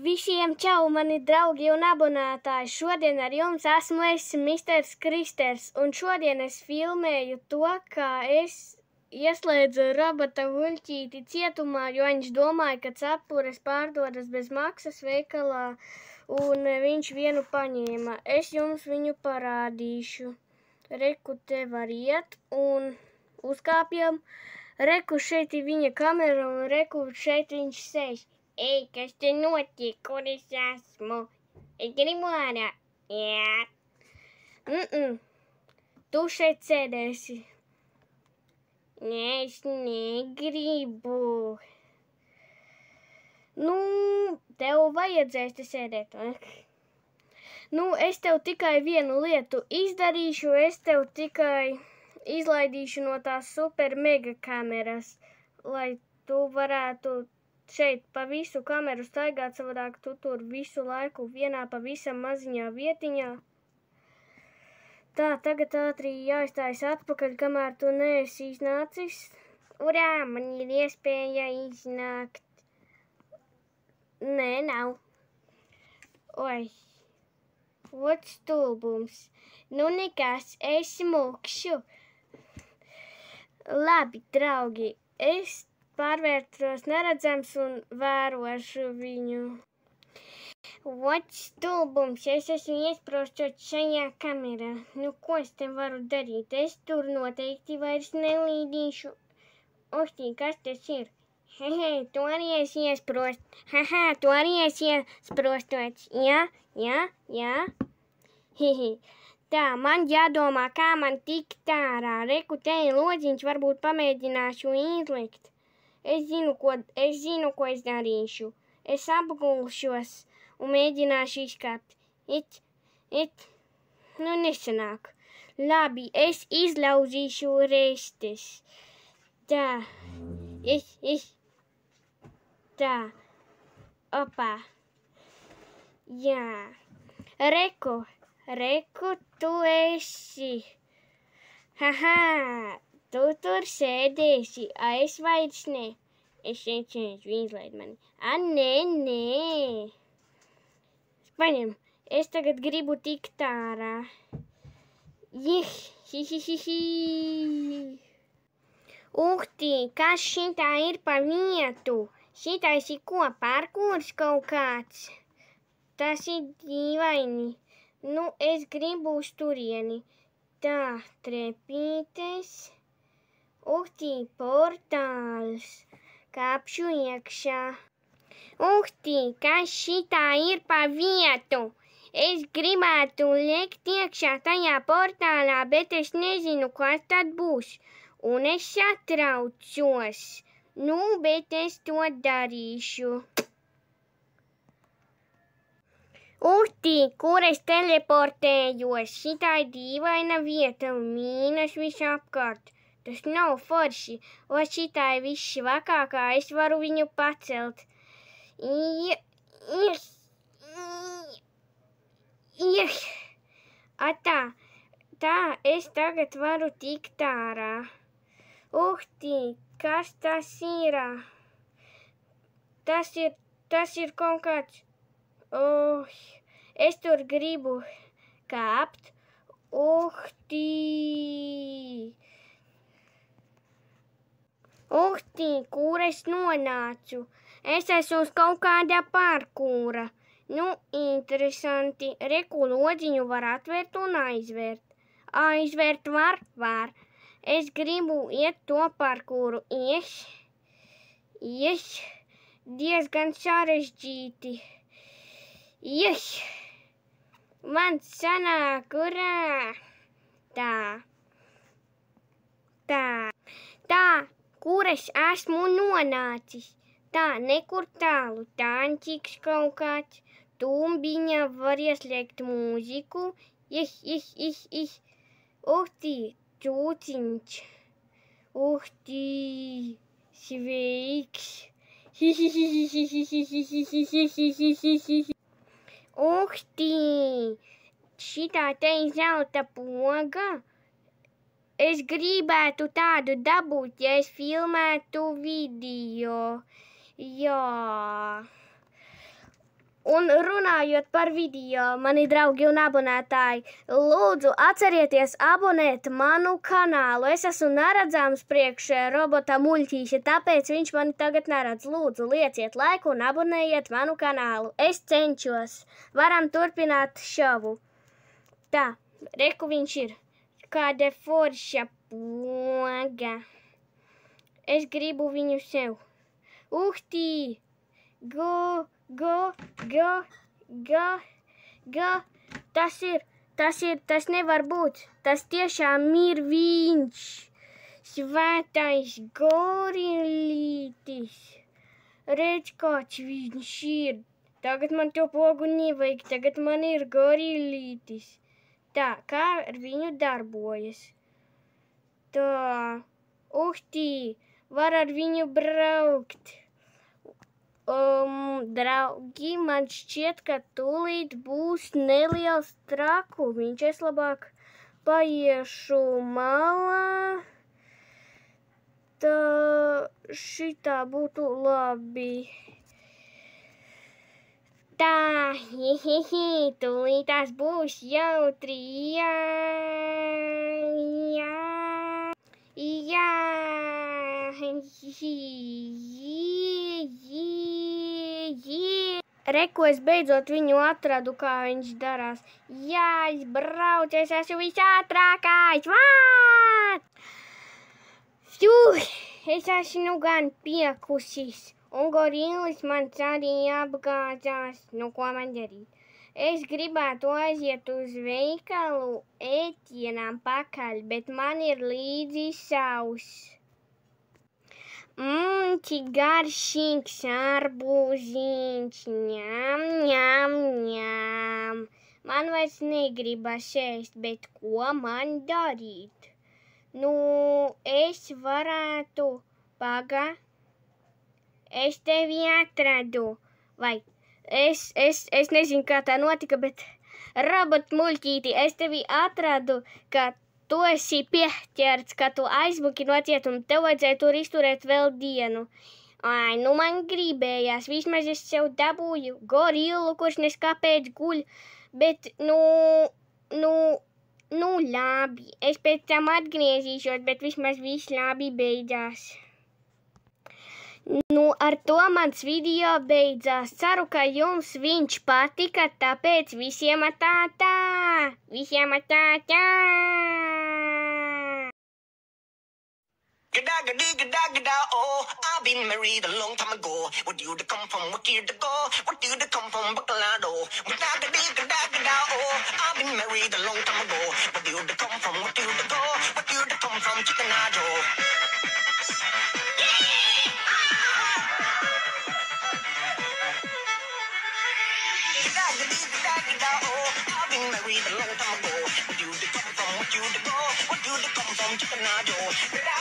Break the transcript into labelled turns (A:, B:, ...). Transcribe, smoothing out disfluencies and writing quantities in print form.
A: Visiem čau, mani draugi un abonētāji! Šodien ar jums esmu es, Misters Kristers, un šodien es filmēju to, kā es ieslēdzu robota muļķīti cietumā, jo viņš domāja, ka cepures pārdodas bez maksas veikalā, un viņš vienu paņēma. Es jums viņu parādīšu. Reku te var iet, un uzkāpjam. Reku šeit ir viņa kamera, un reku šeit viņš sēž. Ei, kas te notiek, kur es esmu? Es gribu ārā. Jā. Tu šeit sēdēsi. Nē, es negribu. Nu, tev vajadzēs te sēdēt. Nu, es tev tikai vienu lietu izdarīšu, es tev tikai izlaidīšu no tās super mega kameras, lai tu varētu šeit pa visu kameru staigāt, savādāk tu tur visu laiku vienā pavisam maziņā vietiņā. Tā, tagad ātri jāizstājas atpakaļ, kamēr tu neesi iznācis. Urā, man ir iespēja iznākt. Nē, nav. Oi, ot stulbums. Nu nekas, es mokšu. Labi, draugi, es pārvērtos neredzams un vērošu viņu. Ot stulbums, es esmu iesprostots šajā kamerā. Nu, ko es te varu darīt? Es tur noteikti vairs nelīdīšu. Uhtī, kas tas ir? Hehe, tu arī esi iesprost. Haha, tu arī esi iesprostots. Jā. Hehe. Tā, man jādomā, kā man tikt ārā. Reku, te ir lodziņš, varbūt pamēģināšu izlikt. Es zinu, ko es darīšu. Es apgulšos un mēģināšu izkāpt. Nu, nesanāk. Labi, es izlauzīšu restes. Tā. Tā. Opā. Jā. Reku, tu esi. Haha. Tu tur sēdēsi, es vairs ne. Es šeit sēžu, izlaid mani. Nē. Paņem, es tagad gribu tikt ārā. Uhtī, kas šitā ir pa vietu? Šitais ir ko, parkūrs kaut kāds? Tas ir dīvaini. Nu, es gribu uz turieni. Tā, trepītes. Uhtī, portāls. Kāpšu iekšā. Uhtī, kas šitā ir pa vietu? Es gribētu liekt iekšā tajā portālā, bet es nezinu, kas tad būs. Un es satraucos. Nu, bet es to darīšu. Uhtī, kur es teleportējos? Šitā ir dīvaina vieta un mīnas visapkārt. Tas nav forši. O, šitā ir viss vakākā, es varu viņu pacelt. Tā, es tagad varu tikt ārā. Uhtī, kas tas ir? Tas ir kaut kāds. Es tur gribu kāpt. Uhtī, kur es nonācu? Es esmu uz kaut kāda parkūra. Nu, interesanti. Reku, lodziņu var atvērt un aizvērt. Aizvērt var. Es gribu iet to parkūru. Diezgan sarežģīti. Man sanāk, urā. Tā, kur es esmu nonācis. Tā, nekur tālu, tāņķiks kaut kāds, tumbiņa, var ieslēgt mūziku. Uhtī, čūciņš. Uhtī, sveiks. Uhtī, šitā te ir zelta poga. Es gribētu tādu dabūt, ja es filmētu video. Jā. Un runājot par video, mani draugi un abonētāji, lūdzu atcerieties abonēt manu kanālu. Es esmu neredzams priekš robota muļķīša, tāpēc viņš mani tagad neredz. Lūdzu, lieciet laiku un abonējiet manu kanālu. Es cenšos. Varam turpināt šovu. Tā, reku viņš ir. Kāda forša poga. Es gribu viņu sev. Uhtī! Go! Tas nevar būt. Tas tiešām ir viņš. Svētais gorilītis. Redz, kāds viņš ir. Tagad man to pogu nevajag. Tagad man ir gorilītis. Tā, kā ar viņu darbojas? Tā. Uhtī, var ar viņu braukt. Draugi, man šķiet, ka tūlīt būs neliels trakumiņš. Es labāk paiešu malā. Tā šitā būtu labi. Tā, tūlīt tās būs jautri. Reku, es beidzot viņu atradu, kā viņš darās. Jā, es braucu, es esmu visātrākais. Es esmu gan piekusis. Un gorilis man arī apgāzās. Nu, ko man darīt? Es gribētu aiziet uz veikalu ēdienām pakaļ, bet man ir līdzi savs. Cik garšīgs arbūziņš. Ņam, ņam, ņam. Man vairs negribas ēst, bet ko man darīt? Nu, es varētu... Paga. Es tevi atradu. Vai, es nezinu, kā tā notika, bet... Robot muļķīti, es tevi atradu, ka... Tu esi pieķerts, ka tu aizmuki no cietuma. Tev vajadzēja tur izturēt vēl dienu. Ai, nu man gribējās. Vismaz es sev dabūju gorilu, kurš nes kāpēc guļ. Bet, nu labi. Es pēc tam atgriezīšos, bet vismaz viss labi beidzās. Nu, ar to mans video beidzās. Ceru, ka jums viņš patika, tāpēc visiem atā! Visiem atā!
B: Gada, oh, I've been married a long time ago. Where do you come from? What year to go? What do you come from? Bacolado. Gada, oh, I've been married a long time ago. Where do you come from? What year to go? What do you come from? Chickenado. Gada, oh, I've been married a long time ago. Where do you come from? What year to go? What do you come from? Chickenado. Gada,